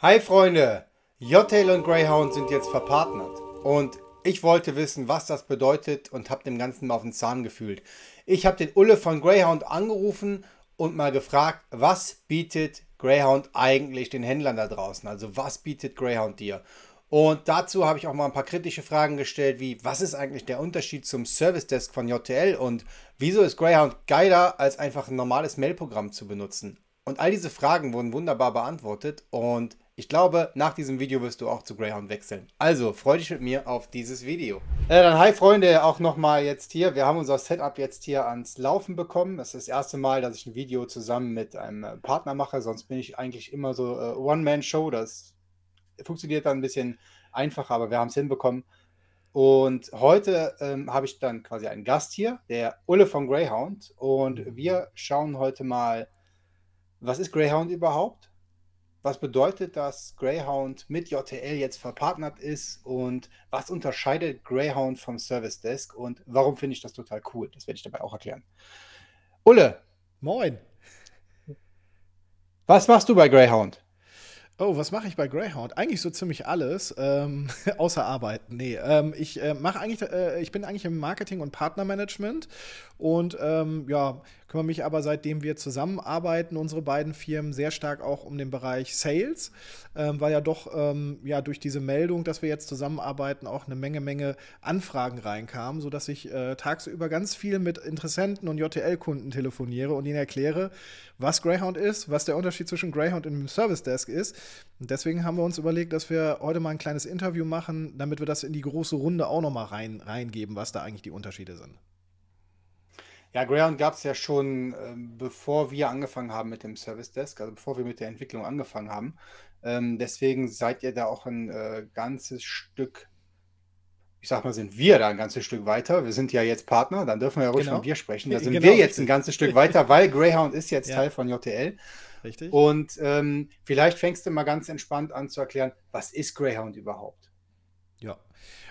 Hi Freunde, JTail und Greyhound sind jetzt verpartnert und ich wollte wissen, was das bedeutet und habe dem Ganzen mal auf den Zahn gefühlt. Ich habe den Ulle von Greyhound angerufen und mal gefragt, was bietet Greyhound eigentlich den Händlern da draußen? Also was bietet Greyhound dir? Und dazu habe ich auch mal ein paar kritische Fragen gestellt, wie was ist eigentlich der Unterschied zum Service Desk von JTL und wieso ist Greyhound geiler als einfach ein normales Mailprogramm zu benutzen? Und all diese Fragen wurden wunderbar beantwortet und ich glaube, nach diesem Video wirst du auch zu Greyhound wechseln. Also, freu dich mit mir auf dieses Video. Dann hi Freunde, auch nochmal jetzt hier. Wir haben unser Setup jetzt hier ans Laufen bekommen. Das ist das erste Mal, dass ich ein Video zusammen mit einem Partner mache. Sonst bin ich eigentlich immer so One-Man-Show. Das funktioniert dann ein bisschen einfacher, aber wir haben es hinbekommen. Und heute habe ich dann quasi einen Gast hier, der Ulle von Greyhound. Und wir schauen heute mal, was ist Greyhound überhaupt? Was bedeutet, dass Greyhound mit JTL jetzt verpartnert ist und was unterscheidet Greyhound vom Service Desk und warum finde ich das total cool? Das werde ich dabei auch erklären. Ulle, Moin. was machst du bei Greyhound? Oh, was mache ich bei Greyhound? Eigentlich so ziemlich alles, außer Arbeiten. Nee, ich bin eigentlich im Marketing und Partnermanagement und ja, kümmere mich aber, seitdem wir zusammenarbeiten, unsere beiden Firmen, sehr stark auch um den Bereich Sales, weil ja doch ja, durch diese Meldung, dass wir jetzt zusammenarbeiten, auch eine Menge Anfragen reinkamen, sodass ich tagsüber ganz viel mit Interessenten und JTL-Kunden telefoniere und ihnen erkläre, was Greyhound ist, was der Unterschied zwischen Greyhound und dem Service Desk ist. Und deswegen haben wir uns überlegt, dass wir heute mal ein kleines Interview machen, damit wir das in die große Runde auch noch mal reingeben, was da eigentlich die Unterschiede sind. Ja, Greyhound gab es ja schon, bevor wir angefangen haben mit dem Service Desk, also bevor wir mit der Entwicklung angefangen haben. Deswegen seid ihr da auch ein ganzes Stück, ich sag mal, sind wir da ein ganzes Stück weiter. Wir sind ja jetzt Partner, dann dürfen wir ja ruhig von Genau. wir sprechen. Da sind wir Genau, jetzt ein richtig. ganzes Stück weiter, weil Greyhound ist jetzt Ja, Teil von JTL. richtig. Und vielleicht fängst du mal ganz entspannt an zu erklären, was ist Greyhound überhaupt? Ja.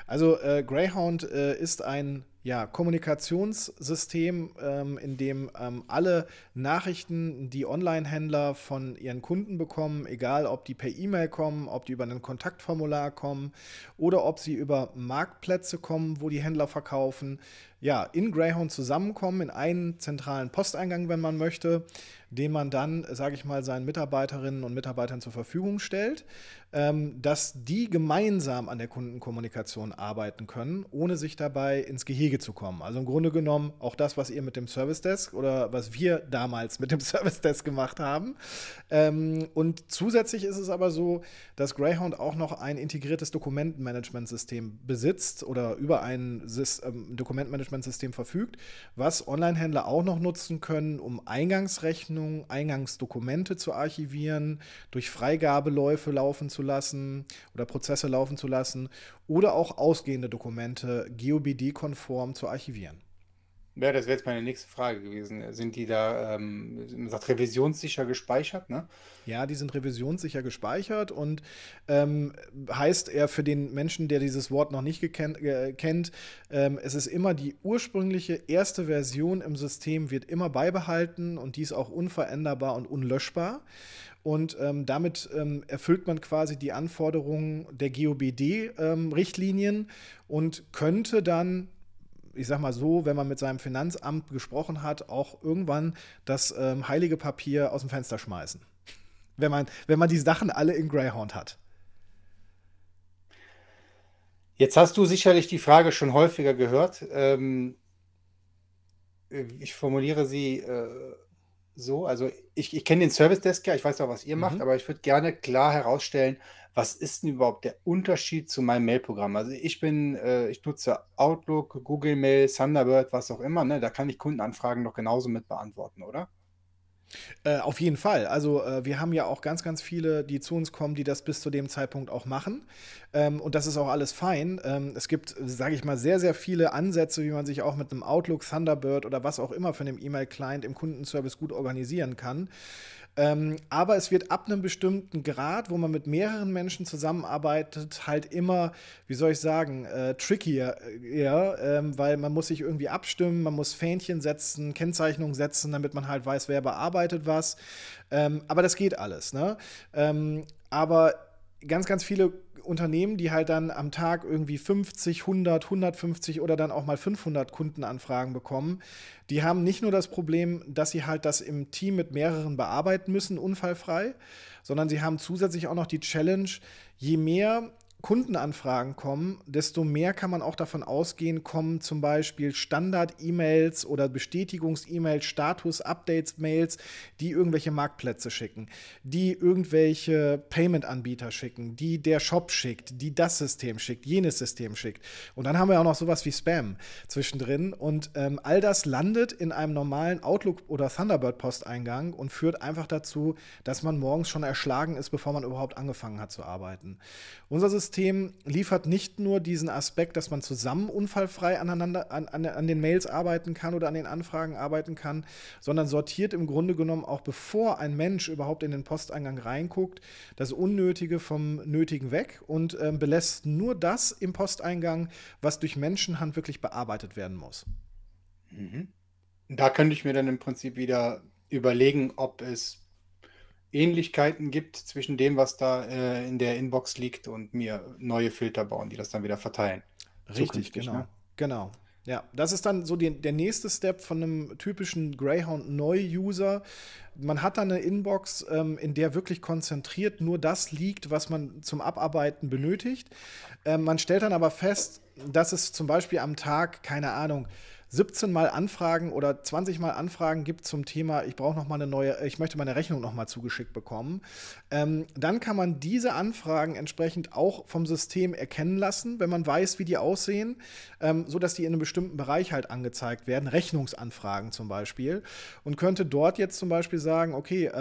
Also Greyhound ist ein ja, Kommunikationssystem, in dem alle Nachrichten, die Online-Händler von ihren Kunden bekommen, egal ob die per E-Mail kommen, ob die über ein Kontaktformular kommen oder ob sie über Marktplätze kommen, wo die Händler verkaufen, ja, in Greyhound zusammenkommen, in einen zentralen Posteingang, wenn man möchte, den man dann, sage ich mal, seinen Mitarbeiterinnen und Mitarbeitern zur Verfügung stellt, dass die gemeinsam an der Kundenkommunikation arbeiten können, ohne sich dabei ins Gehege zu kommen. Also im Grunde genommen auch das, was ihr mit dem Service Desk oder was wir damals mit dem Service Desk gemacht haben. Und zusätzlich ist es aber so, dass Greyhound auch noch ein integriertes Dokumentenmanagementsystem besitzt oder über ein Dokumentenmanagementsystem verfügt, was Online-Händler auch noch nutzen können, um Eingangsrechnungen, Eingangsdokumente zu archivieren, durch Freigabeläufe laufen zu lassen oder Prozesse laufen zu lassen oder auch ausgehende Dokumente GOBD-konform zu archivieren. Ja, das wäre jetzt meine nächste Frage gewesen. Sind die da, man sagt, revisionssicher gespeichert, ne? Ja, die sind revisionssicher gespeichert und heißt er für den Menschen, der dieses Wort noch nicht kennt, es ist immer die ursprüngliche erste Version im System, wird immer beibehalten und die ist auch unveränderbar und unlöschbar. Und damit erfüllt man quasi die Anforderungen der GOBD-Richtlinien und könnte dann, ich sag mal so, wenn man mit seinem Finanzamt gesprochen hat, auch irgendwann das heilige Papier aus dem Fenster schmeißen. Wenn man die Sachen alle in Greyhound hat. Jetzt hast du sicherlich die Frage schon häufiger gehört. Ich formuliere sie so. Also ich kenne den Service Desk ja, ich weiß auch, was ihr macht, Mhm. aber ich würde gerne klar herausstellen, was ist denn überhaupt der Unterschied zu meinem Mailprogramm? Also ich nutze Outlook, Google Mail, Thunderbird, was auch immer, ne? Da kann ich Kundenanfragen doch genauso mit beantworten, oder? Auf jeden Fall. Also wir haben ja auch ganz viele, die zu uns kommen, die das bis zu dem Zeitpunkt auch machen. Und das ist auch alles fein. Es gibt, sage ich mal, sehr viele Ansätze, wie man sich auch mit einem Outlook, Thunderbird oder was auch immer für einen E-Mail-Client im Kundenservice gut organisieren kann. Aber es wird ab einem bestimmten Grad, wo man mit mehreren Menschen zusammenarbeitet, halt immer, wie soll ich sagen, trickier, ja, weil man muss sich irgendwie abstimmen, man muss Fähnchen setzen, Kennzeichnungen setzen, damit man halt weiß, wer bearbeitet was. Aber das geht alles, ne? Aber ganz, ganz viele Unternehmen, die halt dann am Tag irgendwie 50, 100, 150 oder dann auch mal 500 Kundenanfragen bekommen, die haben nicht nur das Problem, dass sie halt das im Team mit mehreren bearbeiten müssen, unfallfrei, sondern sie haben zusätzlich auch noch die Challenge, je mehr Kundenanfragen kommen, desto mehr kann man auch davon ausgehen, kommen zum Beispiel Standard-E-Mails oder Bestätigungs-E-Mails, Status-Updates-Mails, die irgendwelche Marktplätze schicken, die irgendwelche Payment-Anbieter schicken, die der Shop schickt, die das System schickt, jenes System schickt. Und dann haben wir auch noch sowas wie Spam zwischendrin. Und all das landet in einem normalen Outlook- oder Thunderbird-Posteingang und führt einfach dazu, dass man morgens schon erschlagen ist, bevor man überhaupt angefangen hat zu arbeiten. Unser System liefert nicht nur diesen Aspekt, dass man zusammen unfallfrei an den Mails arbeiten kann oder an den Anfragen arbeiten kann, sondern sortiert im Grunde genommen auch, bevor ein Mensch überhaupt in den Posteingang reinguckt, das Unnötige vom Nötigen weg und belässt nur das im Posteingang, was durch Menschenhand wirklich bearbeitet werden muss. Mhm. Da könnte ich mir dann im Prinzip wieder überlegen, ob es Ähnlichkeiten gibt zwischen dem, was da in der Inbox liegt und mir neue Filter bauen, die das dann wieder verteilen. Richtig, Zukünftig, genau. ne? Genau. Ja, das ist dann so der nächste Step von einem typischen Greyhound-Neu-User. Man hat dann eine Inbox, in der wirklich konzentriert nur das liegt, was man zum Abarbeiten benötigt. Man stellt dann aber fest, dass es zum Beispiel am Tag, keine Ahnung, 17 Mal Anfragen oder 20 Mal Anfragen gibt zum Thema, ich brauche noch mal eine neue, ich möchte meine Rechnung noch mal zugeschickt bekommen. Dann kann man diese Anfragen entsprechend auch vom System erkennen lassen, wenn man weiß, wie die aussehen, sodass die in einem bestimmten Bereich halt angezeigt werden, Rechnungsanfragen zum Beispiel, und könnte dort jetzt zum Beispiel sagen, okay,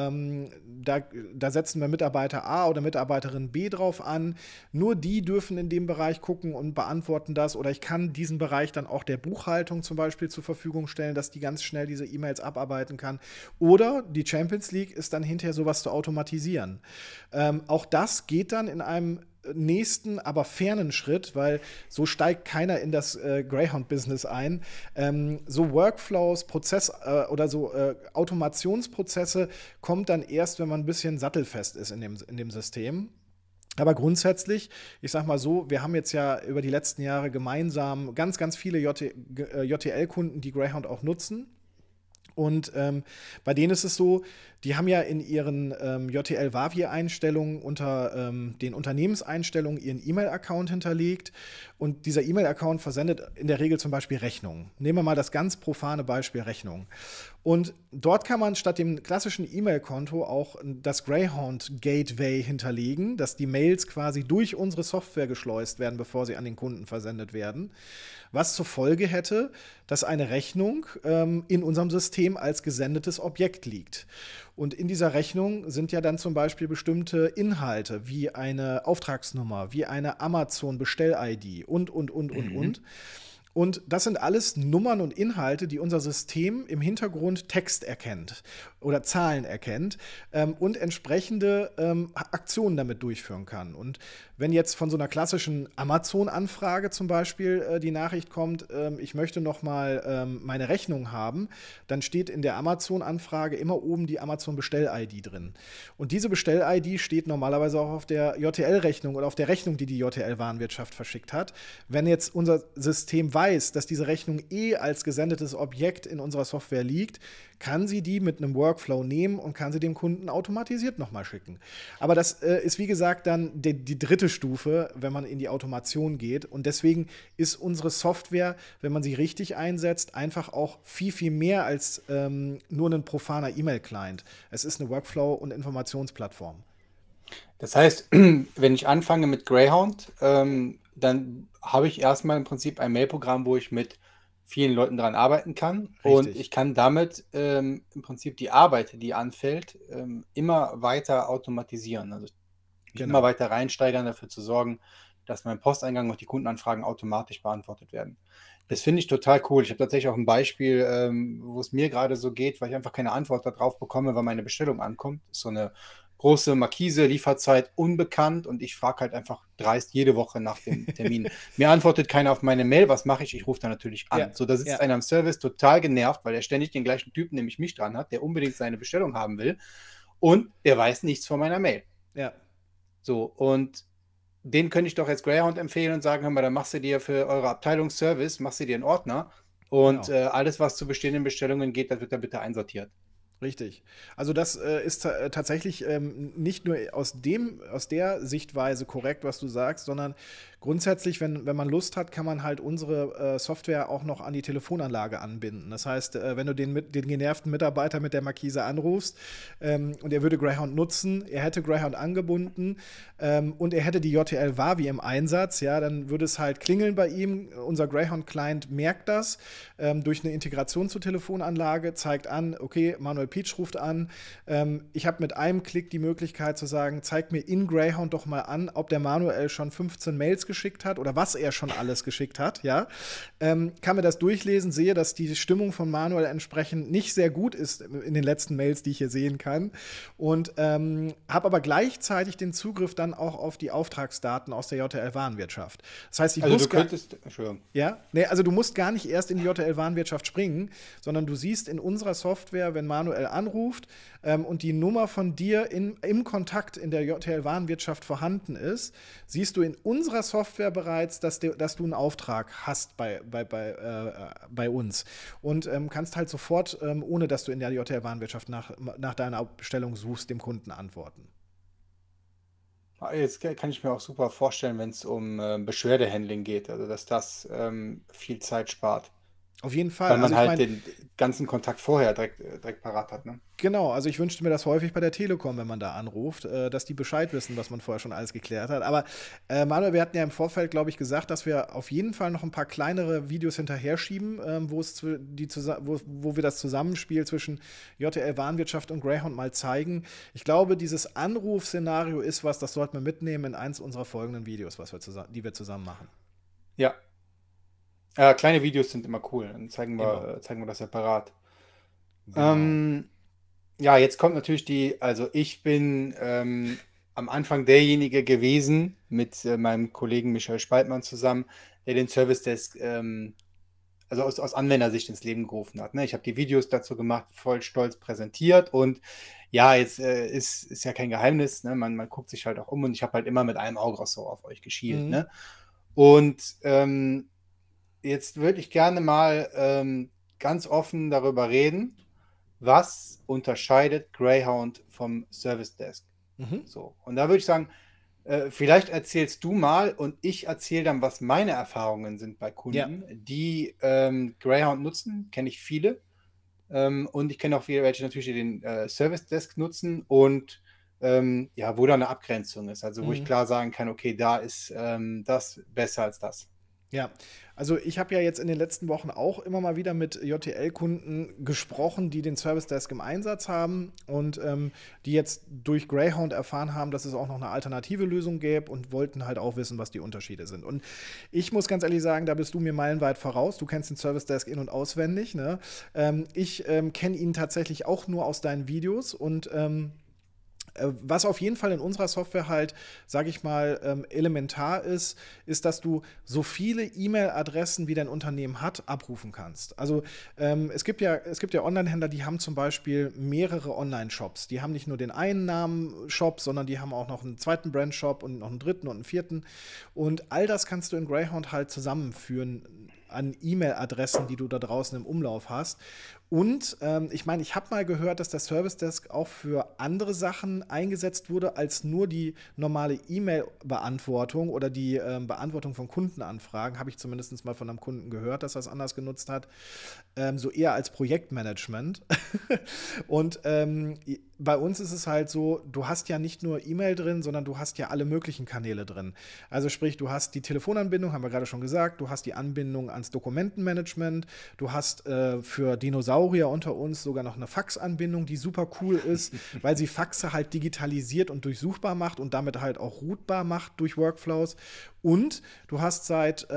da setzen wir Mitarbeiter A oder Mitarbeiterin B drauf an, nur die dürfen in dem Bereich gucken und beantworten das, oder ich kann diesen Bereich dann auch der Buchhaltung zum Beispiel zur Verfügung stellen, dass die ganz schnell diese E-Mails abarbeiten kann. Oder die Champions League ist dann hinterher sowas zu automatisieren. Auch das geht dann in einem nächsten, aber fernen Schritt, weil so steigt keiner in das Greyhound-Business ein. So Workflows, oder so Automationsprozesse kommt dann erst, wenn man ein bisschen sattelfest ist in dem System. Aber grundsätzlich, ich sag mal so, wir haben jetzt ja über die letzten Jahre gemeinsam ganz, ganz viele JTL-Kunden, die Greyhound auch nutzen. Und bei denen ist es so, die haben ja in ihren JTL-Vavier-Einstellungen unter den Unternehmenseinstellungen ihren E-Mail-Account hinterlegt. Und dieser E-Mail-Account versendet in der Regel zum Beispiel Rechnungen. Nehmen wir mal das ganz profane Beispiel Rechnungen. Und dort kann man statt dem klassischen E-Mail-Konto auch das Greyhound Gateway hinterlegen, dass die Mails quasi durch unsere Software geschleust werden, bevor sie an den Kunden versendet werden. Was zur Folge hätte, dass eine Rechnung in unserem System als gesendetes Objekt liegt. Und in dieser Rechnung sind ja dann zum Beispiel bestimmte Inhalte, wie eine Auftragsnummer, wie eine Amazon-Bestell-ID und. Und das sind alles Nummern und Inhalte, die unser System im Hintergrund Text erkennt oder Zahlen erkennt und entsprechende Aktionen damit durchführen kann. Und wenn jetzt von so einer klassischen Amazon-Anfrage zum Beispiel die Nachricht kommt, ich möchte noch mal meine Rechnung haben, dann steht in der Amazon-Anfrage immer oben die Amazon-Bestell-ID drin. Und diese Bestell-ID steht normalerweise auch auf der JTL-Rechnung oder auf der Rechnung, die die JTL-Warenwirtschaft verschickt hat. Wenn jetzt unser System weiß, dass diese Rechnung als gesendetes Objekt in unserer Software liegt, kann sie die mit einem Workflow nehmen und kann sie dem Kunden automatisiert nochmal schicken. Aber das ist, wie gesagt, dann die dritte Stufe, wenn man in die Automation geht. Und deswegen ist unsere Software, wenn man sie richtig einsetzt, einfach auch viel, viel mehr als nur ein profaner E-Mail-Client. Es ist eine Workflow- und Informationsplattform. Das heißt, wenn ich anfange mit Greyhound, dann habe ich erstmal im Prinzip ein Mailprogramm, wo ich mit vielen Leuten dran arbeiten kann. Und Richtig. ich kann damit im Prinzip die Arbeit, die anfällt, immer weiter automatisieren. Also mich immer Genau. weiter reinsteigern, dafür zu sorgen, dass mein Posteingang und die Kundenanfragen automatisch beantwortet werden. Das finde ich total cool. Ich habe tatsächlich auch ein Beispiel, wo es mir gerade so geht, weil ich einfach keine Antwort darauf bekomme, wann meine Bestellung ankommt. Das ist so eine große Markise, Lieferzeit unbekannt und ich frage halt einfach dreist jede Woche nach dem Termin. Mir antwortet keiner auf meine Mail, was mache ich? Ich rufe da natürlich Ja, an. So, da sitzt ja, einer am Service total genervt, weil er ständig den gleichen Typen, nämlich mich dran hat, der unbedingt seine Bestellung haben will und der weiß nichts von meiner Mail. ja, So, und den könnte ich doch jetzt Greyhound empfehlen und sagen, hör mal, dann machst du dir für eure Abteilung Service, machst du dir einen Ordner und genau. alles, was zu bestehenden Bestellungen geht, das wird da bitte einsortiert. Richtig. Also das ist tatsächlich nicht nur aus der Sichtweise korrekt, was du sagst, sondern grundsätzlich, wenn man Lust hat, kann man halt unsere Software auch noch an die Telefonanlage anbinden. Das heißt, wenn du den genervten Mitarbeiter mit der Markise anrufst und er würde Greyhound nutzen, er hätte Greyhound angebunden und er hätte die JTL Wavi im Einsatz, ja, dann würde es halt klingeln bei ihm. Unser Greyhound-Client merkt das durch eine Integration zur Telefonanlage, zeigt an, okay, Manuel Pietsch ruft an. Ich habe mit einem Klick die Möglichkeit zu sagen, zeig mir in Greyhound doch mal an, ob der Manuel schon 15 Mails geschickt hat oder was er schon alles geschickt hat. Ja? Kann mir das durchlesen, sehe, dass die Stimmung von Manuel entsprechend nicht sehr gut ist in den letzten Mails, die ich hier sehen kann. Und habe aber gleichzeitig den Zugriff dann auch auf die Auftragsdaten aus der JTL-Warenwirtschaft. Das heißt, ich Also du muss gar könntest, Entschuldigung. ja, nee, also du musst gar nicht erst in die JTL-Warenwirtschaft springen, sondern du siehst in unserer Software, wenn Manuel anruft und die Nummer von dir im Kontakt in der JTL-Warenwirtschaft vorhanden ist, siehst du in unserer Software bereits, dass du einen Auftrag hast bei uns. Und kannst halt sofort, ohne dass du in der JTL-Warenwirtschaft nach deiner Bestellung suchst, dem Kunden antworten. Jetzt kann ich mir auch super vorstellen, wenn es um Beschwerdehandling geht, also dass das viel Zeit spart, Auf jeden Fall. weil Also man ich halt meine, den ganzen Kontakt vorher direkt parat hat, ne? genau, also ich wünschte mir das häufig bei der Telekom, wenn man da anruft, dass die Bescheid wissen, was man vorher schon alles geklärt hat. Aber Manuel, wir hatten ja im Vorfeld, glaube ich, gesagt, dass wir auf jeden Fall noch ein paar kleinere Videos hinterher schieben, wo wir das Zusammenspiel zwischen JTL Warenwirtschaft und Greyhound mal zeigen. Ich glaube, dieses Anrufszenario ist was, das sollten wir mitnehmen in eins unserer folgenden Videos, die wir zusammen machen. Ja, kleine Videos sind immer cool, dann Immer. zeigen wir das separat. Genau. Ähm, ja, jetzt kommt natürlich also ich bin am Anfang derjenige gewesen mit meinem Kollegen Michael Spaltmann zusammen, der den Service Desk also aus Anwendersicht ins Leben gerufen hat. Ne? Ich habe die Videos dazu gemacht, voll stolz präsentiert und ja, jetzt ist ja kein Geheimnis, ne? Man guckt sich halt auch um und ich habe halt immer mit einem Auge auch so auf euch geschielt. Mhm. Ne? Und jetzt würde ich gerne mal ganz offen darüber reden, was unterscheidet Greyhound vom Service Desk. Mhm. So, und da würde ich sagen, vielleicht erzählst du mal und ich erzähle dann, was meine Erfahrungen sind bei Ja. Kunden, die Greyhound nutzen. Kenne ich viele. Und ich kenne auch viele, welche natürlich den Service Desk nutzen und ja, wo da eine Abgrenzung ist. Also wo ich Mhm. klar sagen kann, okay, da ist das besser als das. Ja, also ich habe ja jetzt in den letzten Wochen auch immer mal wieder mit JTL-Kunden gesprochen, die den Service Desk im Einsatz haben und die jetzt durch Greyhound erfahren haben, dass es auch noch eine alternative Lösung gäbe und wollten halt auch wissen, was die Unterschiede sind. Und ich muss ganz ehrlich sagen, da bist du mir meilenweit voraus. Du kennst den Service Desk in- und auswendig. Ne? Ich kenne ihn tatsächlich auch nur aus deinen Videos und was auf jeden Fall in unserer Software halt, sage ich mal, elementar ist, ist, dass du so viele E-Mail-Adressen, wie dein Unternehmen hat, abrufen kannst. Also es gibt ja Online-Händler, die haben zum Beispiel mehrere Online-Shops. Die haben nicht nur den einen Namen-Shop, sondern die haben auch noch einen zweiten Brand-Shop und noch einen dritten und einen vierten. Und all das kannst du in Greyhound halt zusammenführen an E-Mail-Adressen, die du da draußen im Umlauf hast. Und ich meine, ich habe mal gehört, dass der Service Desk auch für andere Sachen eingesetzt wurde, als nur die normale E-Mail-Beantwortung oder die Beantwortung von Kundenanfragen. Habe ich zumindest mal von einem Kunden gehört, dass er es anders genutzt hat. So eher als Projektmanagement. Und bei uns ist es halt so, du hast ja nicht nur E-Mail drin, sondern du hast ja alle möglichen Kanäle drin. Also sprich, du hast die Telefonanbindung, haben wir gerade schon gesagt, du hast die Anbindung ans Dokumentenmanagement, du hast für Dinosaurier Saurier unter uns sogar noch eine Faxanbindung, die super cool ist, weil sie Faxe halt digitalisiert und durchsuchbar macht und damit halt auch routbar macht durch Workflows. Und du hast seit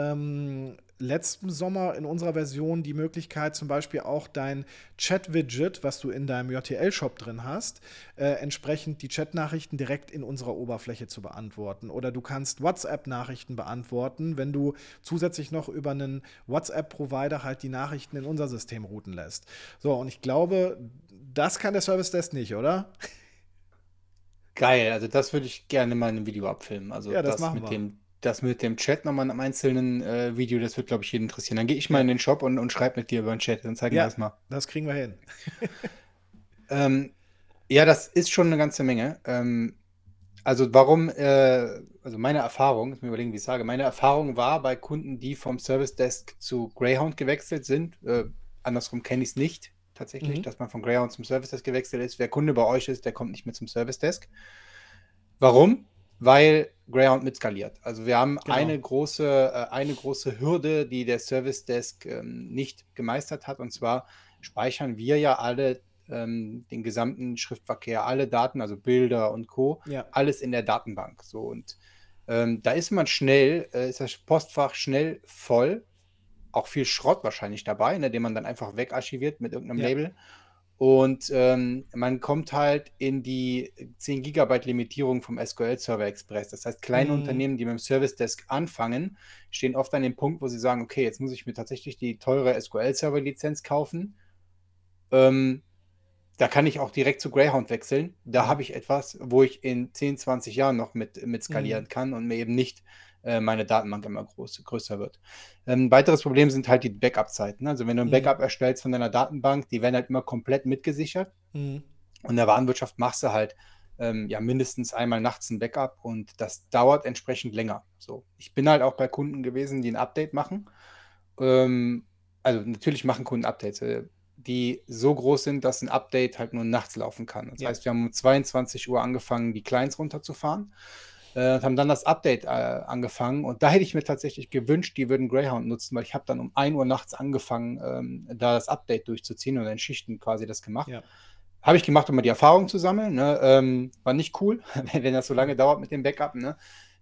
letzten Sommer in unserer Version die Möglichkeit, zum Beispiel auch dein Chat-Widget, was du in deinem JTL-Shop drin hast, entsprechend die Chat-Nachrichten direkt in unserer Oberfläche zu beantworten. Oder du kannst WhatsApp-Nachrichten beantworten, wenn du zusätzlich noch über einen WhatsApp-Provider halt die Nachrichten in unser System routen lässt. So, und ich glaube, das kann der Service Desk nicht, oder? Geil, also das würde ich gerne mal in einem Video abfilmen. Also Ja, das machen wir. das mit dem Chat nochmal in einem einzelnen Video, das wird, glaube ich, jeden interessieren. Dann gehe ich mal Ja, in den Shop und schreibe mit dir über den Chat, dann zeigen wir ja, das mal. das kriegen wir hin. Ähm, ja, das ist schon eine ganze Menge. Also warum, also meine Erfahrung, muss mir überlegen, wie ich sage, meine Erfahrung war bei Kunden, die vom Service Desk zu Greyhound gewechselt sind. Andersrum kenne ich es nicht tatsächlich, Mhm. dass man von Greyhound zum Service Desk gewechselt ist. Wer Kunde bei euch ist, der kommt nicht mehr zum Service Desk. Warum? Weil Greyhound mitskaliert. Also wir haben Genau. eine große Hürde, die der Service Desk nicht gemeistert hat. Und zwar speichern wir ja alle den gesamten Schriftverkehr, alle Daten, also Bilder und Co., Ja. alles in der Datenbank. So, und da ist man schnell, ist das Postfach schnell voll, auch viel Schrott wahrscheinlich dabei, ne, den man dann einfach wegarchiviert mit irgendeinem Ja. Label. Und man kommt halt in die 10 Gigabyte Limitierung vom SQL Server Express. Das heißt, kleine Mhm. Unternehmen, die mit dem Service Desk anfangen, stehen oft an dem Punkt, wo sie sagen, okay, jetzt muss ich mir tatsächlich die teure SQL Server Lizenz kaufen. Ähm, Da kann ich auch direkt zu Greyhound wechseln. Da Ja. habe ich etwas, wo ich in 10, 20 Jahren noch mit Mhm. skalieren kann und mir eben nicht meine Datenbank immer größer wird. Ein weiteres Problem sind halt die Backup-Zeiten. Also wenn du ein Mhm. Backup erstellst von deiner Datenbank, die werden halt immer komplett mitgesichert. Mhm. Und in der Warenwirtschaft machst du halt ja mindestens einmal nachts ein Backup und das dauert entsprechend länger. So, ich bin halt auch bei Kunden gewesen, die ein Update machen. Ähm, also natürlich machen Kunden Updates, die so groß sind, dass ein Update halt nur nachts laufen kann. Das Ja. heißt, wir haben um 22 Uhr angefangen, die Clients runterzufahren und haben dann das Update angefangen. Und da hätte ich mir tatsächlich gewünscht, die würden Greyhound nutzen, weil ich habe dann um 1 Uhr nachts angefangen, da das Update durchzuziehen und in Schichten quasi das gemacht. Ja. Habe ich gemacht, um mal die Erfahrung zu sammeln. Ne? War nicht cool, wenn das so lange dauert mit dem Backup. Ne?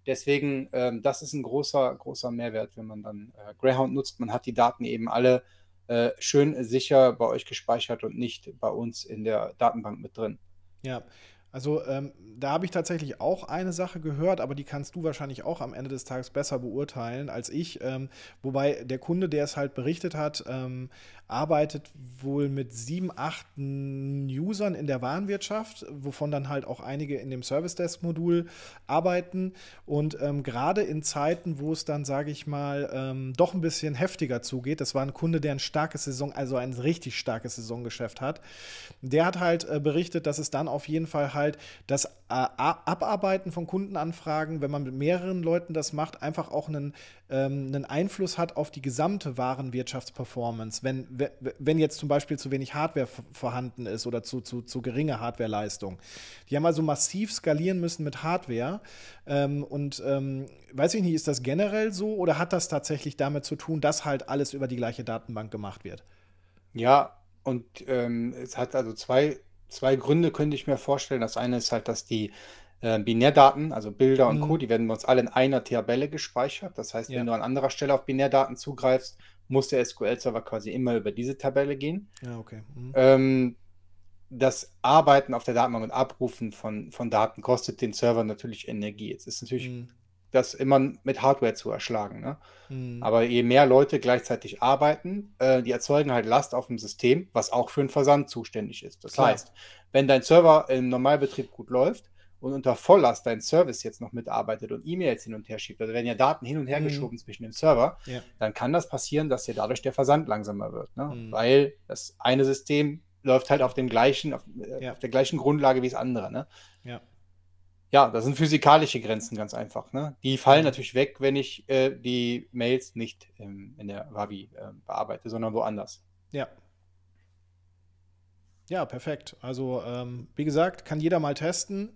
Deswegen, das ist ein großer Mehrwert, wenn man dann Greyhound nutzt. Man hat die Daten eben alle schön sicher bei euch gespeichert und nicht bei uns in der Datenbank mit drin. Ja, also da habe ich tatsächlich auch eine Sache gehört, aber die kannst du wahrscheinlich auch am Ende des Tages besser beurteilen als ich. Wobei der Kunde, der es halt berichtet hat, arbeitet wohl mit 7, 8 Usern in der Warenwirtschaft, wovon dann halt auch einige in dem Service Desk Modul arbeiten. Und gerade in Zeiten, wo es dann, sage ich mal, doch ein bisschen heftiger zugeht, das war ein Kunde, der ein starkes Saison, also ein richtig starkes Saisongeschäft hat. Der hat halt berichtet, dass es dann auf jeden Fall halt das Abarbeiten von Kundenanfragen, wenn man mit mehreren Leuten das macht, einfach auch einen Einfluss hat auf die gesamte Warenwirtschaftsperformance. Wenn jetzt zum Beispiel zu wenig Hardware vorhanden ist oder zu geringe Hardwareleistung. Die haben also massiv skalieren müssen mit Hardware. Weiß ich nicht, ist das generell so oder hat das tatsächlich damit zu tun, dass halt alles über die gleiche Datenbank gemacht wird? Ja, und es hat also zwei Gründe, könnte ich mir vorstellen. Das eine ist halt, dass die Binärdaten, also Bilder und Co., Mhm. die werden bei uns alle in einer Tabelle gespeichert. Das heißt, wenn Ja, du an anderer Stelle auf Binärdaten zugreifst, muss der SQL-Server quasi immer über diese Tabelle gehen. ja, okay. Mhm. Ähm, Das Arbeiten auf der Datenbank und Abrufen von Daten kostet den Server natürlich Energie. Jetzt ist natürlich Mhm. das immer mit Hardware zu erschlagen, ne? Mhm. Aber je mehr Leute gleichzeitig arbeiten, die erzeugen halt Last auf dem System, was auch für den Versand zuständig ist. Das Klar. heißt, wenn dein Server im Normalbetrieb gut läuft und unter Volllast dein Service jetzt noch mitarbeitet und E-Mails hin und her schiebt, also werden ja Daten hin und her Mhm. geschoben zwischen dem Server, Ja. dann kann das passieren, dass dir dadurch der Versand langsamer wird, ne? Mhm. Weil das eine System läuft halt Ja. auf Ja. der gleichen Grundlage wie das andere, ne? Ja. Ja, das sind physikalische Grenzen ganz einfach, ne? Die fallen Mhm. natürlich weg, wenn ich die Mails nicht in der Wavi bearbeite, sondern woanders. Ja. Ja, perfekt. Also, wie gesagt, kann jeder mal testen.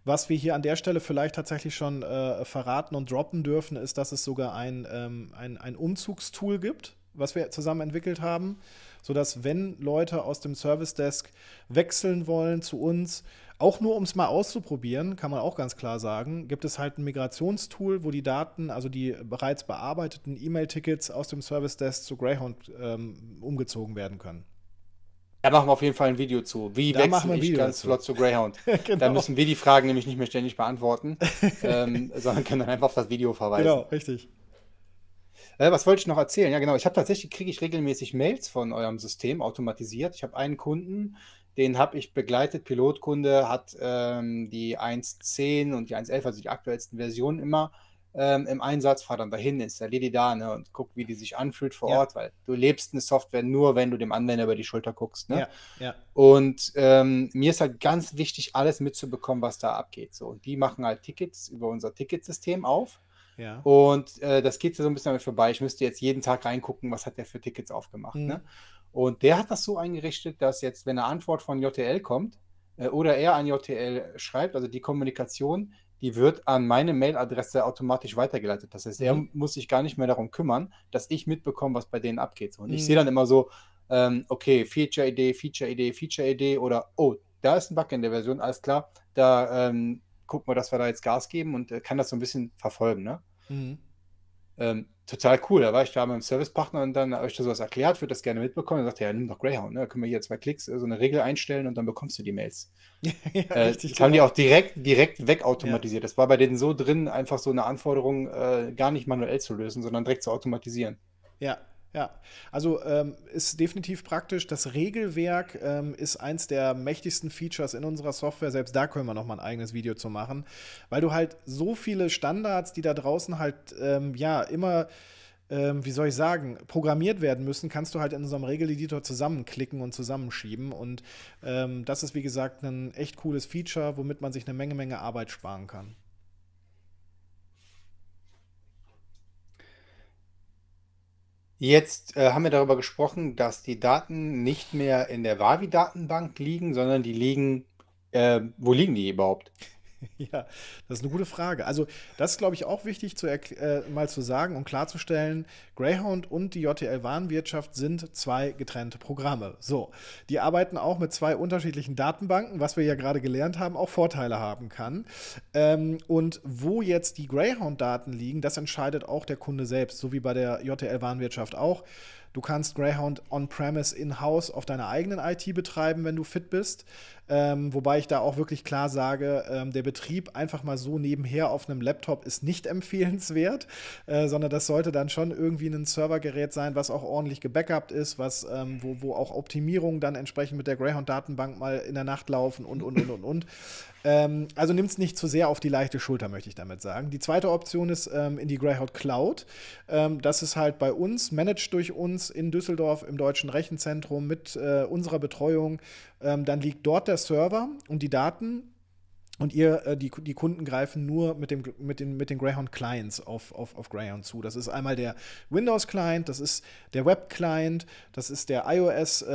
Was wir hier an der Stelle vielleicht tatsächlich schon verraten und droppen dürfen, ist, dass es sogar ein Umzugstool gibt, was wir zusammen entwickelt haben, sodass, wenn Leute aus dem Service Desk wechseln wollen zu uns, auch nur um es mal auszuprobieren, kann man auch ganz klar sagen, gibt es halt ein Migrationstool, wo die Daten, also die bereits bearbeiteten E-Mail-Tickets aus dem Service Desk zu Greyhound umgezogen werden können. Da machen wir auf jeden Fall ein Video zu. Wie Da machen wechsle wir ein ich Video ganz dazu. flott zu Greyhound? Genau. Da müssen wir die Fragen nämlich nicht mehr ständig beantworten, sondern können dann einfach auf das Video verweisen. Genau, richtig. Was wollte ich noch erzählen? Ja, genau. Kriege ich regelmäßig Mails von eurem System automatisiert. Ich habe einen Kunden, den habe ich begleitet. Pilotkunde hat die 1.10 und die 1.11, also die aktuellsten Versionen immer im Einsatz. Fahr dann dahin, installiere die da, ne, und guck, wie die sich anfühlt vor Ja. Ort, weil du lebst eine Software nur, wenn du dem Anwender über die Schulter guckst. Ne? Ja, ja. Und mir ist halt ganz wichtig, alles mitzubekommen, was da abgeht. So. Und die machen halt Tickets über unser Ticketsystem auf. Ja. Und das geht so ein bisschen damit vorbei. Ich müsste jetzt jeden Tag reingucken, was hat der für Tickets aufgemacht. Ne? Und der hat das so eingerichtet, dass jetzt, wenn eine Antwort von JTL kommt oder er an JTL schreibt, also die Kommunikation, die wird an meine Mailadresse automatisch weitergeleitet. Das heißt, er muss sich gar nicht mehr darum kümmern, dass ich mitbekomme, was bei denen abgeht. So. Und ich sehe dann immer so, okay, Feature-Idee, Feature-Idee, Feature-Idee oder, oh, da ist ein Bug in der Version, alles klar, da gucken wir, dass wir da jetzt Gas geben und kann das so ein bisschen verfolgen, ne? Total cool. Da war ich da mit dem Servicepartner und dann habe ich da sowas erklärt, würde das gerne mitbekommen. Und sagte, ja, nimm doch Greyhound, ne? Da können wir hier 2 Klicks so eine Regel einstellen und dann bekommst du die Mails. Ja, richtig, Das haben die genau. auch direkt wegautomatisiert. Das war bei denen so drin, einfach so eine Anforderung gar nicht manuell zu lösen, sondern direkt zu automatisieren. Ja, ja. Also ist definitiv praktisch. Das Regelwerk ist eins der mächtigsten Features in unserer Software. Selbst da können wir noch mal ein eigenes Video zu machen, weil du halt so viele Standards, die da draußen halt ja immer, wie soll ich sagen, programmiert werden müssen, kannst du halt in unserem Regeleditor zusammenklicken und zusammenschieben. Und das ist, wie gesagt, ein echt cooles Feature, womit man sich eine Menge Arbeit sparen kann. Jetzt haben wir darüber gesprochen, dass die Daten nicht mehr in der Wavi-Datenbank liegen, sondern die liegen, wo liegen die überhaupt? Ja, das ist eine gute Frage. Also, das ist, glaube ich, auch wichtig mal zu sagen und klarzustellen, Greyhound und die JTL-Warenwirtschaft sind 2 getrennte Programme. So, die arbeiten auch mit 2 unterschiedlichen Datenbanken, was wir ja gerade gelernt haben, auch Vorteile haben kann. Und wo jetzt die Greyhound-Daten liegen, das entscheidet auch der Kunde selbst, so wie bei der JTL-Warenwirtschaft auch. Du kannst Greyhound on-premise in-house auf deiner eigenen IT betreiben, wenn du fit bist. Wobei ich da auch wirklich klar sage, der Betrieb einfach mal so nebenher auf einem Laptop ist nicht empfehlenswert, sondern das sollte dann schon irgendwie ein Servergerät sein, was auch ordentlich gebackupt ist, wo auch Optimierungen dann entsprechend mit der Greyhound-Datenbank mal in der Nacht laufen und. Also nimmt es nicht zu sehr auf die leichte Schulter, möchte ich damit sagen. Die zweite Option ist in die Greyhound Cloud. Das ist halt bei uns, managed durch uns in Düsseldorf im Deutschen Rechenzentrum mit unserer Betreuung. Dann liegt dort der Server und die Daten. Und die Kunden greifen nur mit den Greyhound Clients auf Greyhound zu. Das ist einmal der Windows Client, das ist der Web Client, das ist der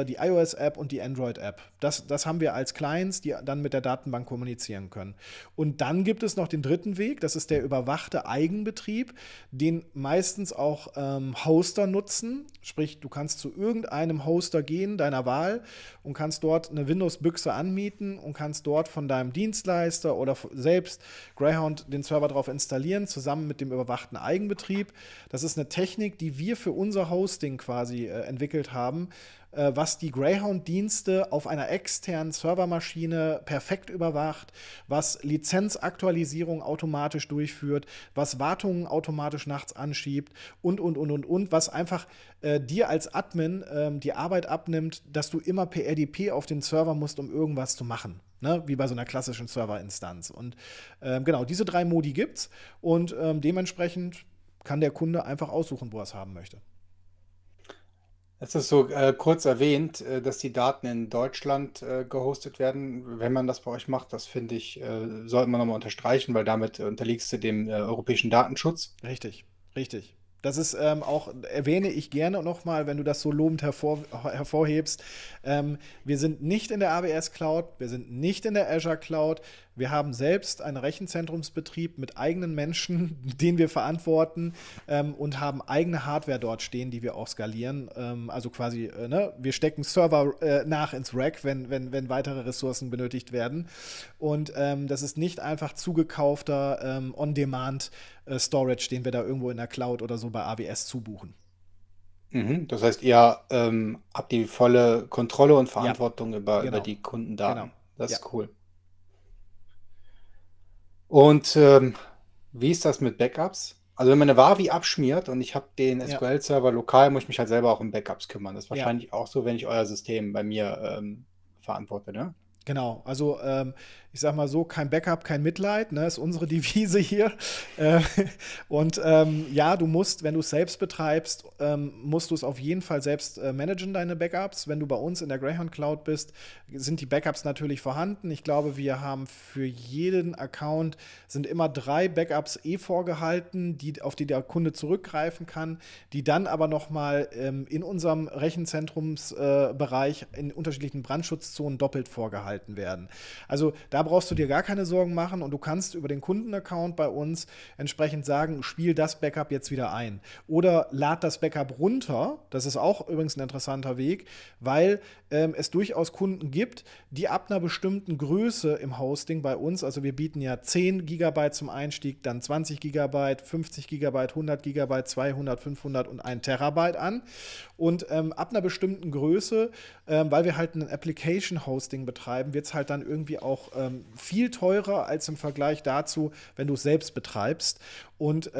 die iOS App und die Android App. Das haben wir als Clients, die dann mit der Datenbank kommunizieren können. Und dann gibt es noch den dritten Weg, das ist der überwachte Eigenbetrieb, den meistens auch Hoster nutzen. Sprich, du kannst zu irgendeinem Hoster gehen, deiner Wahl, und kannst dort eine Windows-Büchse anmieten und kannst dort von deinem Dienstleister oder selbst Greyhound den Server drauf installieren, zusammen mit dem überwachten Eigenbetrieb. Das ist eine Technik, die wir für unser Hosting quasi entwickelt haben, was die Greyhound-Dienste auf einer externen Servermaschine perfekt überwacht, was Lizenzaktualisierung automatisch durchführt, was Wartungen automatisch nachts anschiebt und, was einfach dir als Admin die Arbeit abnimmt, dass du immer per RDP auf den Server musst, um irgendwas zu machen. Ne? Wie bei so einer klassischen Serverinstanz. Und genau, diese 3 Modi gibt's und dementsprechend kann der Kunde einfach aussuchen, wo er es haben möchte. Es ist so kurz erwähnt, dass die Daten in Deutschland gehostet werden. Wenn man das bei euch macht, das finde ich, sollte man nochmal unterstreichen, weil damit unterliegst du dem europäischen Datenschutz. Richtig, richtig. Das ist auch, erwähne ich gerne nochmal, wenn du das so lobend hervorhebst. Wir sind nicht in der AWS Cloud, wir sind nicht in der Azure Cloud, Wir haben selbst einen Rechenzentrumsbetrieb mit eigenen Menschen, den wir verantworten, und haben eigene Hardware dort stehen, die wir auch skalieren. Also quasi, ne, wir stecken Server nach ins Rack, wenn weitere Ressourcen benötigt werden. Und das ist nicht einfach zugekaufter On-Demand-Storage, den wir da irgendwo in der Cloud oder so bei AWS zubuchen. Mhm. Das heißt, ihr habt die volle Kontrolle und Ja, Verantwortung über genau, die genau. Kundendaten. Das Ja. ist cool. Und wie ist das mit Backups? Also wenn meine Wavi abschmiert und ich habe den Ja, SQL-Server lokal, muss ich mich halt selber auch um Backups kümmern. Das ist ja. wahrscheinlich auch so, wenn ich euer System bei mir verantworte, ne? Genau, also ich sag mal so, kein Backup, kein Mitleid, ne, ist unsere Devise hier. Äh, und ja, du musst, wenn du es selbst betreibst, musst du es auf jeden Fall selbst managen, deine Backups. Wenn du bei uns in der Greyhound Cloud bist, sind die Backups natürlich vorhanden. Ich glaube, wir haben für jeden Account sind immer 3 Backups vorgehalten, auf die der Kunde zurückgreifen kann, die dann aber nochmal in unserem Rechenzentrumsbereich in unterschiedlichen Brandschutzzonen doppelt vorgehalten werden. Also da brauchst du dir gar keine Sorgen machen und du kannst über den Kundenaccount bei uns entsprechend sagen, spiel das Backup jetzt wieder ein. Oder lad das Backup runter. Das ist auch übrigens ein interessanter Weg, weil es durchaus Kunden gibt, die ab einer bestimmten Größe im Hosting bei uns, also wir bieten ja 10 Gigabyte zum Einstieg, dann 20 Gigabyte, 50 Gigabyte, 100 Gigabyte, 200, 500 und 1 Terabyte an. Und ab einer bestimmten Größe, weil wir halt ein Application-Hosting betreiben, wird es halt dann irgendwie auch viel teurer als im Vergleich dazu, wenn du es selbst betreibst. Und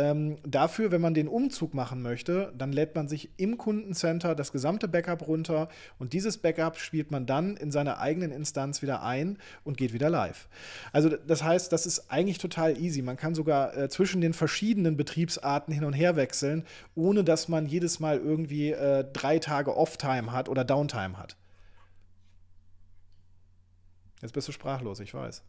dafür, wenn man den Umzug machen möchte, dann lädt man sich im Kundencenter das gesamte Backup runter und dieses Backup spielt man dann in seiner eigenen Instanz wieder ein und geht wieder live. Also das heißt, das ist eigentlich total easy. Man kann sogar zwischen den verschiedenen Betriebsarten hin und her wechseln, ohne dass man jedes Mal irgendwie 3 Tage Off-Time hat oder Downtime hat. Jetzt bist du sprachlos, ich weiß.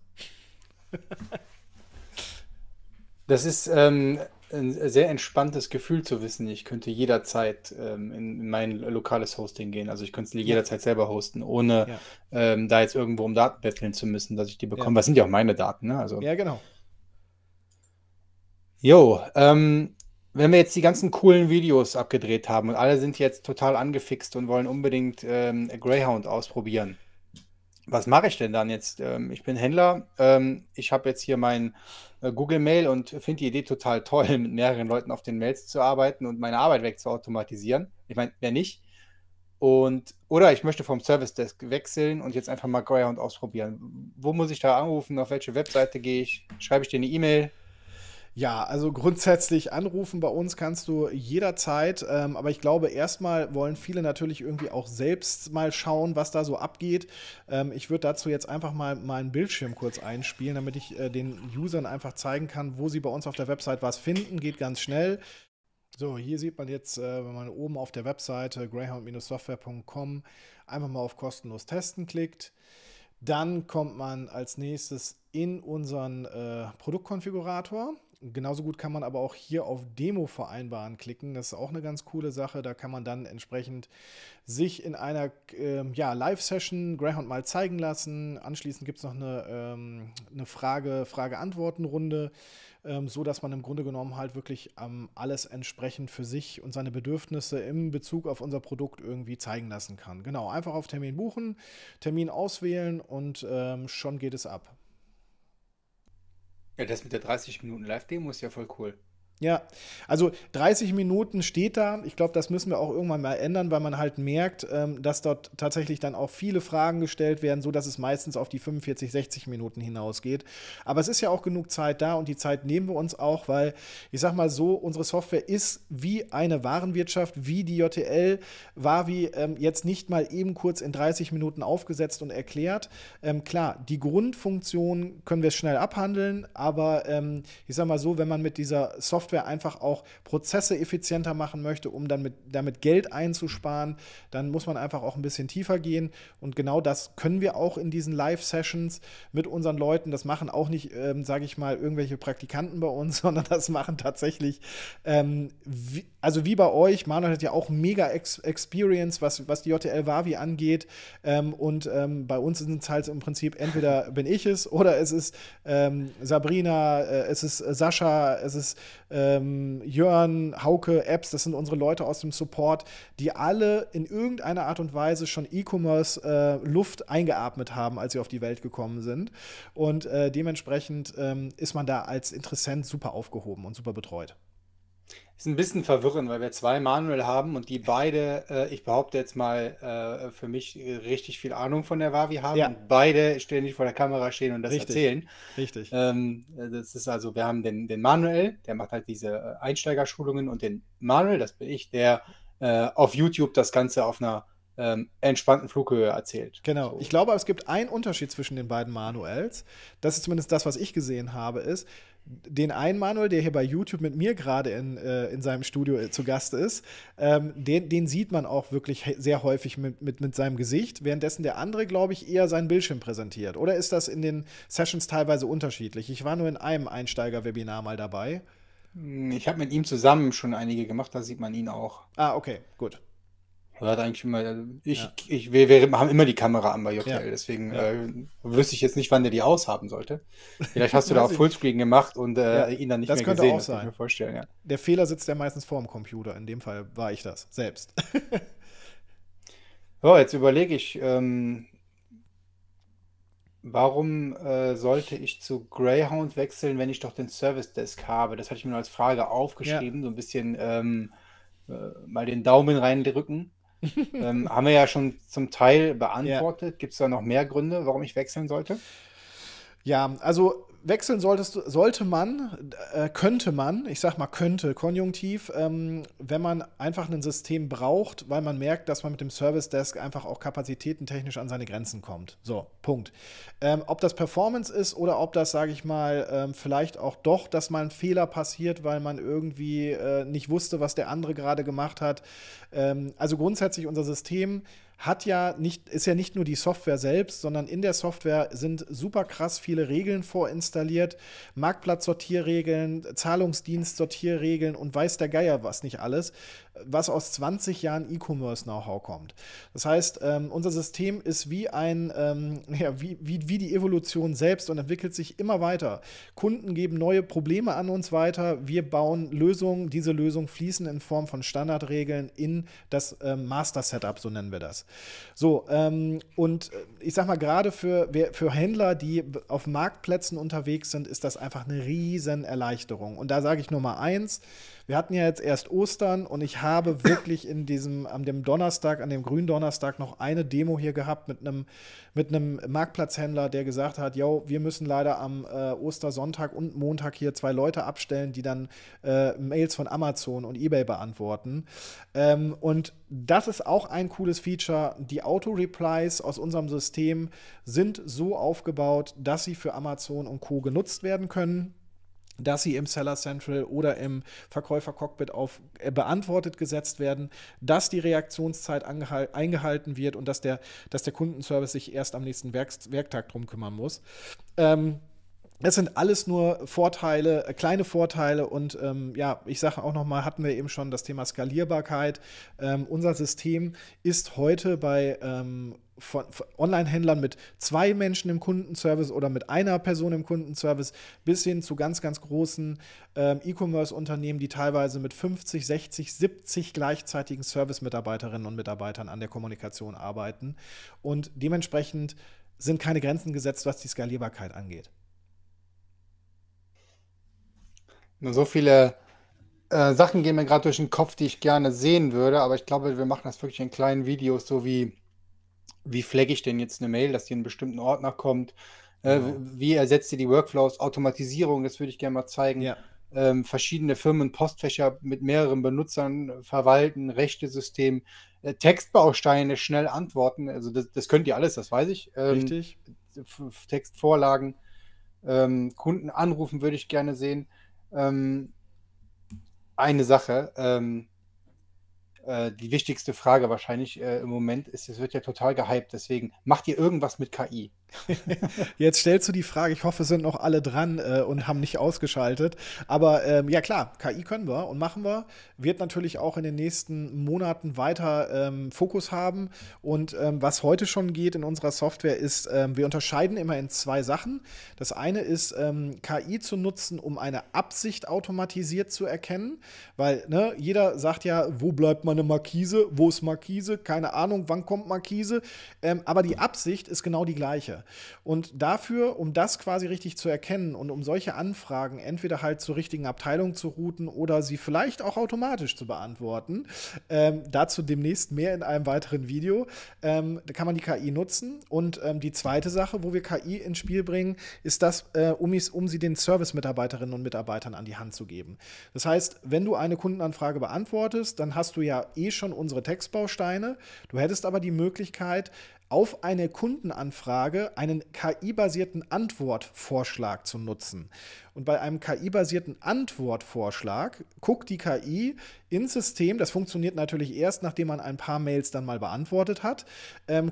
Das ist ein sehr entspanntes Gefühl zu wissen, ich könnte jederzeit in mein lokales Hosting gehen. Also ich könnte es Ja, jederzeit selber hosten, ohne ja, da jetzt irgendwo um Daten betteln zu müssen, dass ich die ja. bekomme. Das sind ja auch meine Daten, ne? Also, Ja, genau. jo, wenn wir jetzt die ganzen coolen Videos abgedreht haben und alle sind jetzt total angefixt und wollen unbedingt Greyhound ausprobieren. Was mache ich denn dann jetzt? Ich bin Händler. Ich habe jetzt hier mein Google Mail und finde die Idee total toll, mit mehreren Leuten auf den Mails zu arbeiten und meine Arbeit wegzuautomatisieren. Ich meine, wer nicht? Oder ich möchte vom Service Desk wechseln und jetzt einfach mal Greyhound ausprobieren. Wo muss ich da anrufen? Auf welche Webseite gehe ich? Schreibe ich dir eine E-Mail? Ja, also grundsätzlich anrufen bei uns kannst du jederzeit, aber ich glaube, erstmal wollen viele natürlich irgendwie auch selbst mal schauen, was da so abgeht. Ich würde dazu jetzt einfach mal meinen Bildschirm kurz einspielen, damit ich den Usern einfach zeigen kann, wo sie bei uns auf der Website was finden. Geht ganz schnell. So, hier sieht man jetzt, wenn man oben auf der Webseite greyhound-software.com einfach mal auf kostenlos testen klickt. Dann kommt man als nächstes in unseren Produktkonfigurator. Genauso gut kann man aber auch hier auf Demo vereinbaren klicken. Das ist auch eine ganz coole Sache. Da kann man dann entsprechend sich in einer ja, Live-Session Greyhound mal zeigen lassen. Anschließend gibt es noch eine Frage-Antworten-Runde, so dass man im Grunde genommen halt wirklich alles entsprechend für sich und seine Bedürfnisse im Bezug auf unser Produkt irgendwie zeigen lassen kann. Genau, einfach auf Termin buchen, Termin auswählen und schon geht es ab. Ja, das mit der 30 Minuten Live-Demo ist ja voll cool. Ja, also 30 Minuten steht da. Ich glaube, das müssen wir auch irgendwann mal ändern, weil man halt merkt, dass dort tatsächlich dann auch viele Fragen gestellt werden, sodass es meistens auf die 45, 60 Minuten hinausgeht. Aber es ist ja auch genug Zeit da und die Zeit nehmen wir uns auch, weil ich sag mal so, unsere Software ist wie eine Warenwirtschaft, wie die JTL, Wavi jetzt nicht mal eben kurz in 30 Minuten aufgesetzt und erklärt. Klar, die Grundfunktion können wir schnell abhandeln, aber ich sag mal so, wenn man mit dieser Software Software einfach auch Prozesse effizienter machen möchte, um damit Geld einzusparen, dann muss man einfach auch ein bisschen tiefer gehen. Und genau das können wir auch in diesen Live-Sessions mit unseren Leuten. Das machen auch nicht, sage ich mal, irgendwelche Praktikanten bei uns, sondern das machen tatsächlich, wie bei euch. Manuel hat ja auch mega Experience, was die JTL Wavi angeht. Bei uns sind es halt im Prinzip, entweder bin ich es oder es ist Sabrina, es ist Sascha, es ist Jörn, Hauke, Apps, das sind unsere Leute aus dem Support, die alle in irgendeiner Art und Weise schon E-Commerce Luft eingeatmet haben, als sie auf die Welt gekommen sind. Und dementsprechend ist man da als Interessent super aufgehoben und super betreut. Ist ein bisschen verwirrend, weil wir zwei Manuel haben und die beide, ich behaupte jetzt mal, für mich richtig viel Ahnung von der Wavi haben Ja, und beide ständig vor der Kamera stehen und das richtig, erzählen. richtig. Das ist also, wir haben den Manuel, der macht halt diese Einsteigerschulungen und den Manuel, das bin ich, der auf YouTube das Ganze auf einer entspannten Flughöhe erzählt. Genau. Ich So. glaube, es gibt einen Unterschied zwischen den beiden Manuels. Das ist zumindest das, was ich gesehen habe, ist, den einen Manuel, der hier bei YouTube mit mir gerade in seinem Studio zu Gast ist, den sieht man auch wirklich sehr häufig mit seinem Gesicht, währenddessen der andere, glaube ich, eher seinen Bildschirm präsentiert. Oder ist das in den Sessions teilweise unterschiedlich? Ich war nur in einem Einsteiger-Webinar mal dabei. Ich habe mit ihm zusammen schon einige gemacht, da sieht man ihn auch. Ah, okay, gut. Hört eigentlich immer, also Ja, wir haben immer die Kamera an bei ja, JTL, deswegen ja. wüsste ich jetzt nicht, wann der die aushaben sollte. Vielleicht hast du da Weiß auf ich nicht. Fullscreen gemacht und Ja, ihn dann nicht das mehr könnte gesehen, auch das kann ich mir sein. vorstellen, ja. Der Fehler sitzt ja meistens vor dem Computer. In dem Fall war ich das selbst. So, jetzt überlege ich, warum sollte ich zu Greyhound wechseln, wenn ich doch den Service Desk habe? Das hatte ich mir nur als Frage Ja, aufgeschrieben, so ein bisschen mal den Daumen reindrücken. Haben wir ja schon zum Teil ja. beantwortet. Gibt es da noch mehr Gründe, warum ich wechseln sollte? Ja, also wechseln sollte man, könnte man, ich sag mal könnte, konjunktiv, wenn man einfach ein System braucht, weil man merkt, dass man mit dem Service Desk einfach auch kapazitätentechnisch an seine Grenzen kommt. So, Punkt. Ob das Performance ist oder ob das, sage ich mal, vielleicht auch doch, dass mal ein Fehler passiert, weil man irgendwie nicht wusste, was der andere gerade gemacht hat. Also grundsätzlich unser System ist ja nicht nur die Software selbst, sondern in der Software sind super krass viele Regeln vorinstalliert, Marktplatzsortierregeln, Zahlungsdienstsortierregeln und weiß der Geier was nicht alles, was aus 20 Jahren E-Commerce-Know-how kommt. Das heißt, unser System ist wie die Evolution selbst und entwickelt sich immer weiter. Kunden geben neue Probleme an uns weiter, wir bauen Lösungen, diese Lösungen fließen in Form von Standardregeln in das Master-Setup, so nennen wir das. So, ich sag mal, gerade für Händler, die auf Marktplätzen unterwegs sind, ist das einfach eine riesen Erleichterung. Und da sage ich nur mal eins: Wir hatten ja jetzt erst Ostern und ich habe wirklich an dem Donnerstag, an dem Gründonnerstag noch eine Demo hier gehabt mit einem Marktplatzhändler, der gesagt hat, yo, wir müssen leider am Ostersonntag und Montag hier 2 Leute abstellen, die dann Mails von Amazon und eBay beantworten. Und das ist auch ein cooles Feature. Die Auto-Replies aus unserem System sind so aufgebaut, dass sie für Amazon und Co. genutzt werden können, dass sie im Seller Central oder im Verkäufer-Cockpit beantwortet gesetzt werden, dass die Reaktionszeit eingehalten wird und dass der Kundenservice sich erst am nächsten Werktag drum kümmern muss. Es sind alles nur Vorteile, kleine Vorteile und ich sage auch nochmal, hatten wir eben schon das Thema Skalierbarkeit. Unser System ist heute bei von Online-Händlern mit 2 Menschen im Kundenservice oder mit einer Person im Kundenservice bis hin zu ganz, ganz großen E-Commerce-Unternehmen, die teilweise mit 50, 60, 70 gleichzeitigen Service-Mitarbeiterinnen und Mitarbeitern an der Kommunikation arbeiten. Und dementsprechend sind keine Grenzen gesetzt, was die Skalierbarkeit angeht. Nur so viele Sachen gehen mir gerade durch den Kopf, die ich gerne sehen würde, aber ich glaube, wir machen das wirklich in kleinen Videos, so wie flagge ich denn jetzt eine Mail, dass die in einen bestimmten Ordner kommt, Genau. wie ersetzt ihr die Workflows, Automatisierung, das würde ich gerne mal zeigen, Ja, verschiedene Firmen, Postfächer mit mehreren Benutzern verwalten, Rechtesystem, Textbausteine, schnell antworten, also das könnt ihr alles, das weiß ich, richtig. Textvorlagen, Kunden anrufen würde ich gerne sehen. Ähm, eine Sache. Die wichtigste Frage wahrscheinlich im Moment ist, es wird ja total gehypt, deswegen macht ihr irgendwas mit KI? Jetzt stellst du die Frage, ich hoffe, sind noch alle dran und haben nicht ausgeschaltet. Aber ja klar, KI können wir und machen wir. Wird natürlich auch in den nächsten Monaten weiter Fokus haben. Und was heute schon geht in unserer Software ist, wir unterscheiden immer in zwei Sachen. Das eine ist, KI zu nutzen, um eine Absicht automatisiert zu erkennen. Weil ne, jeder sagt ja, wo bleibt meine Markise? Wo ist Markise? Keine Ahnung, wann kommt Markise? Aber die Absicht ist genau die gleiche. Und dafür, um das quasi richtig zu erkennen und um solche Anfragen entweder halt zur richtigen Abteilung zu routen oder sie vielleicht auch automatisch zu beantworten, dazu demnächst mehr in einem weiteren Video, da kann man die KI nutzen. Und die zweite Sache, wo wir KI ins Spiel bringen, ist das, um sie den Service-Mitarbeiterinnen und Mitarbeitern an die Hand zu geben. Das heißt, wenn du eine Kundenanfrage beantwortest, dann hast du ja eh schon unsere Textbausteine. Du hättest aber die Möglichkeit, auf eine Kundenanfrage einen KI-basierten Antwortvorschlag zu nutzen. Und bei einem KI-basierten Antwortvorschlag guckt die KI ins System, das funktioniert natürlich erst, nachdem man ein paar Mails dann mal beantwortet hat,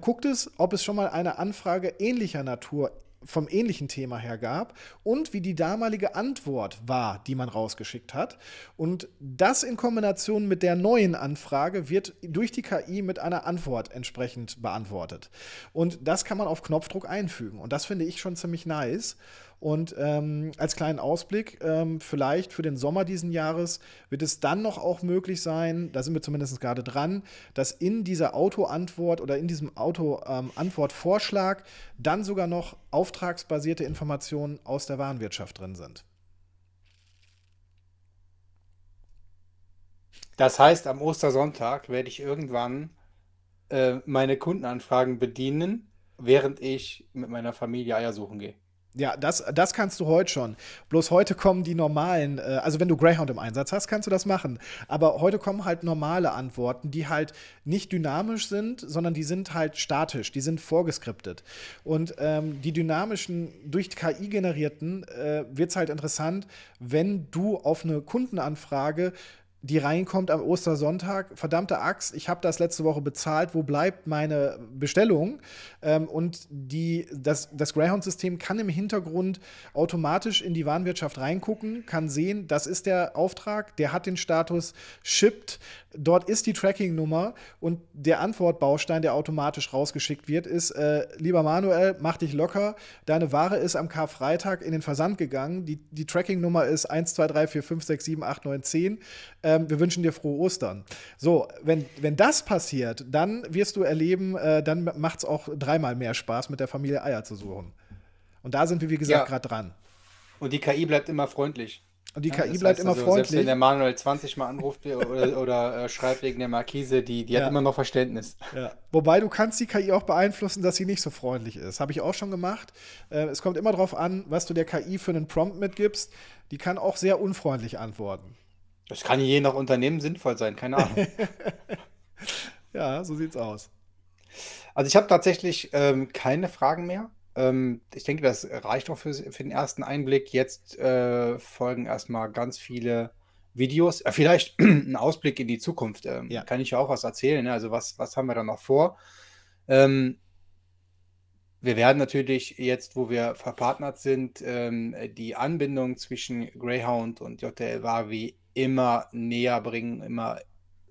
guckt es, ob es schon mal eine Anfrage ähnlicher Natur vom ähnlichen Thema her gab und wie die damalige Antwort war, die man rausgeschickt hat. Und das in Kombination mit der neuen Anfrage wird durch die KI mit einer Antwort entsprechend beantwortet. Und das kann man auf Knopfdruck einfügen. Und das finde ich schon ziemlich nice. Und als kleinen Ausblick, vielleicht für den Sommer diesen Jahres wird es dann noch auch möglich sein, da sind wir zumindest gerade dran, dass in dieser Auto-Antwort oder in diesem Auto-Antwort-Vorschlag dann sogar noch auftragsbasierte Informationen aus der Warenwirtschaft drin sind. Das heißt, am Ostersonntag werde ich irgendwann meine Kundenanfragen bedienen, während ich mit meiner Familie Eier suchen gehe. Ja, das kannst du heute schon. Bloß heute kommen die normalen, also wenn du Greyhound im Einsatz hast, kannst du das machen. Aber heute kommen halt normale Antworten, die halt nicht dynamisch sind, sondern die sind halt statisch, die sind vorgeskriptet. Und die dynamischen, durch KI generierten, wird es halt interessant, wenn du auf eine Kundenanfrage die reinkommt am Ostersonntag, verdammte Axt, ich habe das letzte Woche bezahlt, wo bleibt meine Bestellung? Und das Greyhound-System kann im Hintergrund automatisch in die Warenwirtschaft reingucken, kann sehen, das ist der Auftrag, der hat den Status shipped, dort ist die Tracking-Nummer und der Antwortbaustein, der automatisch rausgeschickt wird, ist, lieber Manuel, mach dich locker, deine Ware ist am Karfreitag in den Versand gegangen, die Tracking-Nummer ist 1, 2, 3, 4, 5, 6, 7, 8, 9, 10. Wir wünschen dir frohe Ostern. So, wenn das passiert, dann wirst du erleben, dann macht es auch dreimal mehr Spaß, mit der Familie Eier zu suchen. Und da sind wir, wie gesagt, Ja, gerade dran. und die KI bleibt immer freundlich. Und die Ja, KI das bleibt heißt immer also, selbst wenn freundlich. der Manuel 20 Mal anruft oder schreibt wegen der Markise, die hat Ja, immer noch Verständnis. ja. Wobei du kannst die KI auch beeinflussen, dass sie nicht so freundlich ist. Habe ich auch schon gemacht. Es kommt immer darauf an, was du der KI für einen Prompt mitgibst. Die kann auch sehr unfreundlich antworten. Das kann je nach Unternehmen sinnvoll sein, keine Ahnung. Ja, so sieht's aus. Also ich habe tatsächlich keine Fragen mehr. Ich denke, das reicht auch für den ersten Einblick. Jetzt folgen erstmal ganz viele Videos. Vielleicht ein Ausblick in die Zukunft. Ja. Kann ich ja auch was erzählen. Ne? Also was haben wir da noch vor? Ähm, Wir werden natürlich jetzt, wo wir verpartnert sind, die Anbindung zwischen Greyhound und JTL Wavi immer näher bringen, immer,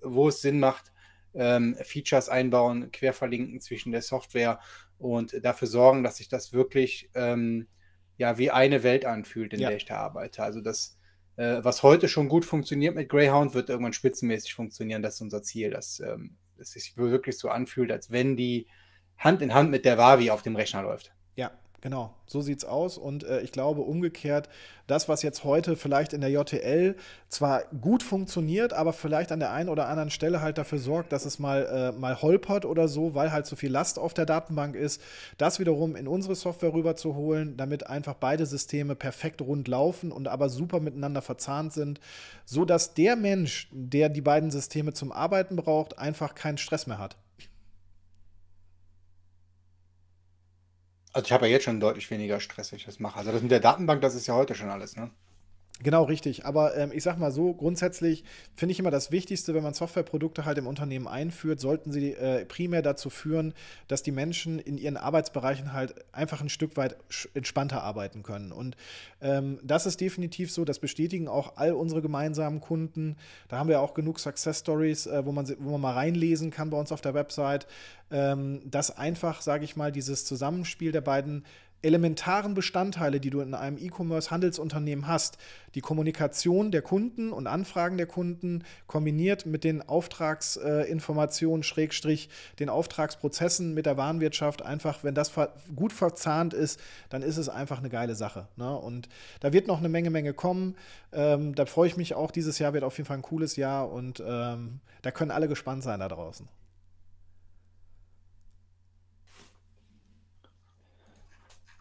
wo es Sinn macht, Features einbauen, querverlinken zwischen der Software und dafür sorgen, dass sich das wirklich ja, wie eine Welt anfühlt, in Ja. der ich da arbeite. Also das, was heute schon gut funktioniert mit Greyhound, wird irgendwann spitzenmäßig funktionieren. Das ist unser Ziel, dass es sich wirklich so anfühlt, als wenn die Hand in Hand mit der Wavi auf dem Rechner läuft. Ja, genau. So sieht's aus. Und ich glaube umgekehrt, das, was jetzt heute vielleicht in der JTL zwar gut funktioniert, aber vielleicht an der einen oder anderen Stelle halt dafür sorgt, dass es mal holpert oder so, weil halt so viel Last auf der Datenbank ist, das wiederum in unsere Software rüberzuholen, damit einfach beide Systeme perfekt rund laufen und aber super miteinander verzahnt sind, sodass der Mensch, der die beiden Systeme zum Arbeiten braucht, einfach keinen Stress mehr hat. Also ich habe ja jetzt schon deutlich weniger Stress, wenn ich das mache. Also das mit der Datenbank, das ist ja heute schon alles, ne? Genau, richtig. Aber ich sag mal so, grundsätzlich finde ich immer das Wichtigste, wenn man Softwareprodukte halt im Unternehmen einführt, sollten sie primär dazu führen, dass die Menschen in ihren Arbeitsbereichen halt einfach ein Stück weit entspannter arbeiten können. Und das ist definitiv so, das bestätigen auch all unsere gemeinsamen Kunden. Da haben wir auch genug Success Stories, wo man mal reinlesen kann bei uns auf der Website, dass einfach, sage ich mal, dieses Zusammenspiel der beiden elementaren Bestandteile, die du in einem E-Commerce-Handelsunternehmen hast, die Kommunikation der Kunden und Anfragen der Kunden kombiniert mit den Auftragsinformationen, Schrägstrich, den Auftragsprozessen mit der Warenwirtschaft, einfach, wenn das gut verzahnt ist, dann ist es einfach eine geile Sache. Ne? Und da wird noch eine Menge kommen. Da freue ich mich auch. Dieses Jahr wird auf jeden Fall ein cooles Jahr und da können alle gespannt sein da draußen.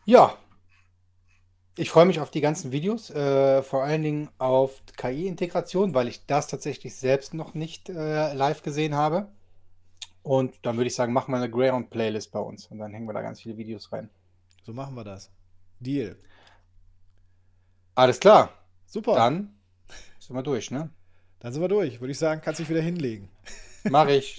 Ja, ich freue mich auf die ganzen Videos, vor allen Dingen auf KI-Integration, weil ich das tatsächlich selbst noch nicht live gesehen habe. Und dann würde ich sagen, machen wir eine Greyhound-Playlist bei uns und dann hängen wir da ganz viele Videos rein. So machen wir das. Deal. Alles klar, Super. dann sind wir durch, ne? Dann sind wir durch. Würde ich sagen, kannst dich wieder hinlegen. Mache ich.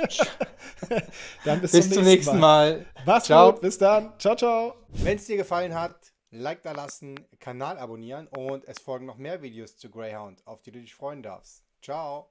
Dann bis Bis zum nächsten Mal. Mach's gut, Ciao. bis dann. Ciao, ciao. Wenn es dir gefallen hat, Like da lassen, Kanal abonnieren und es folgen noch mehr Videos zu Greyhound, auf die du dich freuen darfst. Ciao.